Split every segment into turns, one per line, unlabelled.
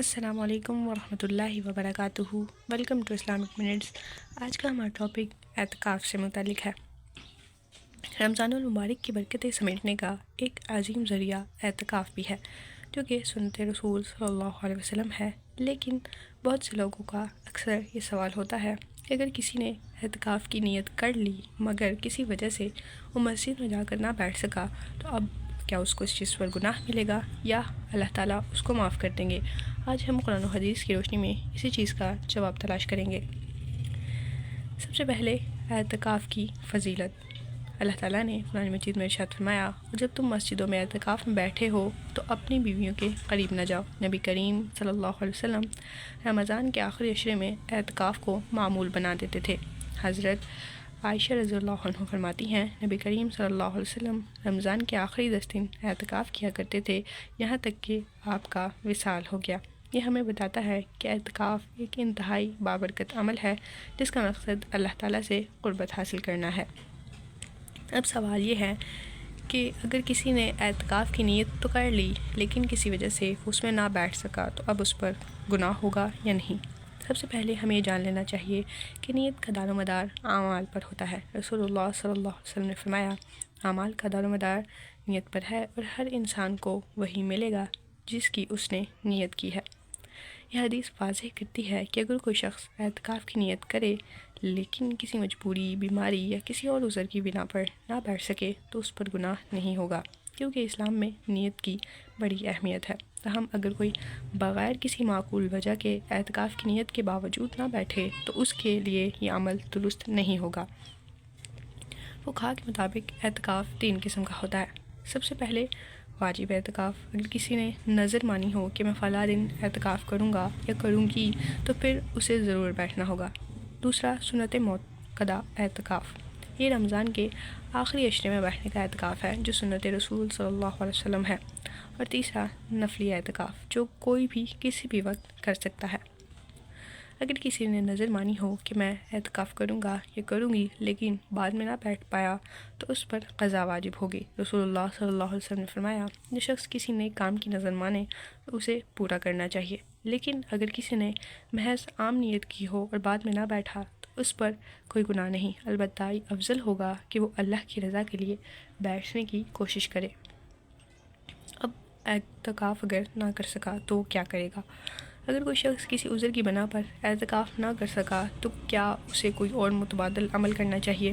السلام علیکم ورحمۃ اللہ وبرکاتہ۔ Welcome to Islamic minutes. آج کا ہمارا ٹاپک اعتکاف سے متعلق ہے۔ رمضان المبارک کی برکتیں سمیٹنے کا ایک عظیم ذریعہ اعتکاف بھی ہے، جو کہ سنت رسول صلی اللہ علیہ وسلم ہے۔ لیکن بہت سے لوگوں کا اکثر یہ سوال ہوتا ہے کہ اگر کسی نے اعتکاف کی نیت کر لی مگر کسی وجہ سے وہ مسجد میں جا کر نہ بیٹھ سکا، تو اب کیا اس کو اس چیز پر گناہ ملے گا یا اللہ تعالیٰ اس کو معاف کر دیں گے؟ آج ہم قرآن و حدیث کی روشنی میں اسی چیز کا جواب تلاش کریں گے۔ سب سے پہلے اعتکاف کی فضیلت۔ اللہ تعالیٰ نے قرآن مجید میں ارشاد فرمایا، جب تم مسجدوں میں اعتکاف میں بیٹھے ہو تو اپنی بیویوں کے قریب نہ جاؤ۔ نبی کریم صلی اللہ علیہ وسلم رمضان کے آخری عشرے میں اعتکاف کو معمول بنا دیتے تھے۔ حضرت عائشہ رضی اللہ عنہ فرماتی ہیں، نبی کریم صلی اللہ علیہ وسلم رمضان کے آخری 10 دن اعتکاف کیا کرتے تھے، یہاں تک کہ آپ کا وصال ہو گیا۔ یہ ہمیں بتاتا ہے کہ اعتکاف ایک انتہائی بابرکت عمل ہے، جس کا مقصد اللہ تعالیٰ سے قربت حاصل کرنا ہے۔ اب سوال یہ ہے کہ اگر کسی نے اعتکاف کی نیت تو کر لی لیکن کسی وجہ سے اس میں نہ بیٹھ سکا، تو اب اس پر گناہ ہوگا یا نہیں؟ سب سے پہلے ہمیں یہ جان لینا چاہیے کہ نیت کا دار و مدار اعمال پر ہوتا ہے۔ رسول اللہ صلی اللہ علیہ وسلم نے فرمایا، اعمال کا دار و مدار نیت پر ہے اور ہر انسان کو وہی ملے گا جس کی اس نے نیت کی ہے۔ یہ حدیث واضح کرتی ہے کہ اگر کوئی شخص اعتکاف کی نیت کرے لیکن کسی مجبوری، بیماری یا کسی اور عذر کی بنا پر نہ بیٹھ سکے، تو اس پر گناہ نہیں ہوگا، کیونکہ اسلام میں نیت کی بڑی اہمیت ہے۔ تاہم اگر کوئی بغیر کسی معقول وجہ کے اعتکاف کی نیت کے باوجود نہ بیٹھے تو اس کے لیے یہ عمل درست نہیں ہوگا۔ فقہا کے مطابق اعتکاف 3 قسم کا ہوتا ہے۔ سب سے پہلے واجب اعتکاف۔ اگر کسی نے نظر مانی ہو کہ میں فلاں دن اعتکاف کروں گا یا کروں گی، تو پھر اسے ضرور بیٹھنا ہوگا۔ دوسرا سنت موقدہ اعتکاف۔ یہ رمضان کے آخری عشرے میں بیٹھنے کا اعتکاف ہے، جو سنت رسول صلی اللہ علیہ وسلم ہے۔ اور تیسرا نفلی اعتکاف، جو کوئی بھی کسی بھی وقت کر سکتا ہے۔ اگر کسی نے نظر مانی ہو کہ میں اعتکاف کروں گا یا کروں گی لیکن بعد میں نہ بیٹھ پایا، تو اس پر قضا واجب ہوگی۔ رسول اللہ صلی اللہ علیہ وسلم نے فرمایا، جو شخص کسی نیک کام کی نظر مانے تو اسے پورا کرنا چاہیے، لیکن اگر کسی نے محض عام نیت کی ہو اور بعد میں نہ بیٹھا تو اس پر کوئی گناہ نہیں، البتہ یہ افضل ہوگا کہ وہ اللہ کی رضا کے لیے بیٹھنے کی کوشش کرے۔ اب اعتکاف اگر نہ کر سکا تو کیا کرے گا؟ اگر کوئی شخص کسی عذر کی بنا پر اعتکاف نہ کر سکا تو کیا اسے کوئی اور متبادل عمل کرنا چاہیے؟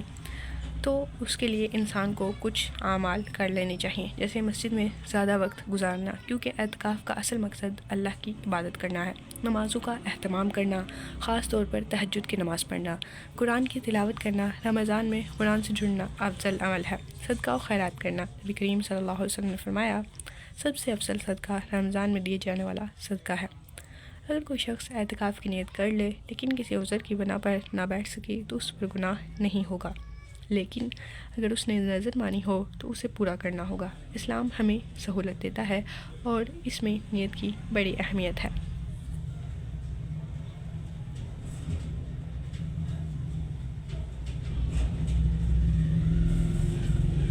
تو اس کے لیے انسان کو کچھ اعمال کر لینے چاہیے، جیسے مسجد میں زیادہ وقت گزارنا، کیونکہ اعتکاف کا اصل مقصد اللہ کی عبادت کرنا ہے۔ نمازوں کا اہتمام کرنا، خاص طور پر تہجد کی نماز پڑھنا، قرآن کی تلاوت کرنا، رمضان میں قرآن سے جڑنا افضل عمل ہے۔ صدقہ و خیرات کرنا۔ نبی کریم صلی اللہ علیہ وسلم نے فرمایا، سب سے افضل صدقہ رمضان میں دیے جانے والا صدقہ ہے۔ اگر کوئی شخص اعتکاف کی نیت کر لے لیکن کسی عذر کی بنا پر نہ بیٹھ سکے تو اس پر گناہ نہیں ہوگا، لیکن اگر اس نے نظر مانی ہو تو اسے پورا کرنا ہوگا۔ اسلام ہمیں سہولت دیتا ہے اور اس میں نیت کی بڑی اہمیت ہے۔